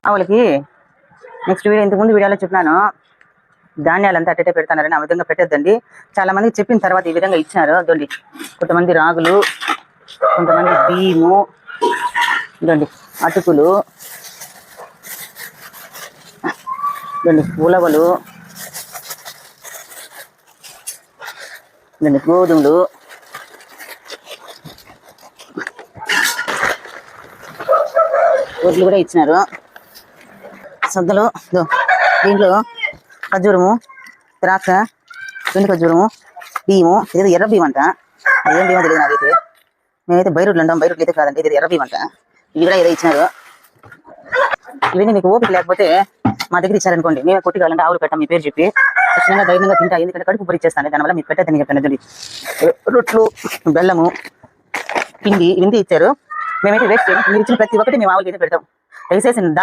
ఆవులకి next video ఇంతకుముందు వీడియోలో చెప్పినాను ధాన్యాలంతా అట్టేటే పెడతానని ఆ విధంగా పెట్టద్దండి. చాలా మందికి చెప్పిన తర్వాత ఈ విధంగా ఇచ్చినారు. అదండి కొంతమంది రాగులు, కొంతమంది బియ్యము, ఇదండి అటుకులు, ఇదండి ఉలవలు, ఇదండి గోధుమలు, వడ్లు కూడా ఇచ్చినారు. సద్దలు, దీంట్లో ఖర్జూరము, ద్రాక్ష, ఎండు ఖర్జూరము, బియ్యము, ఇదేదో ఎర్ర బియ్యం అంట. అదేం బియ్యం తెలియదు నాకైతే. మేమైతే బైరుడ్లు అంటాం, బైరుడ్లు అయితే కాదండి, ఇది ఎర్ర బియ్యం అంట. ఇవి కూడా ఏదో ఇచ్చినారు. ఇవన్నీ మీకు ఓపిక లేకపోతే మా దగ్గర ఇచ్చారనుకోండి, మేమే కొట్టి కావాలంటే ఆవులు పెట్టాం మీ పేరు చెప్పి ఖచ్చితంగా ధైర్యంగా తింటా. ఎందుకంటే కడుపు పొరిచేస్తాను, దానివల్ల మీకు పెట్టద్దని చెప్పాను. రొట్లు, బెల్లము, పిండి ఇవన్నీ ఇచ్చారు. మేమైతే వేస్ట్ చేయం. మీరు ఇచ్చిన ప్రతి ఒక్కటి మేము ఆవులకి అయితే పెడతాం. దయచేసి దాన్ని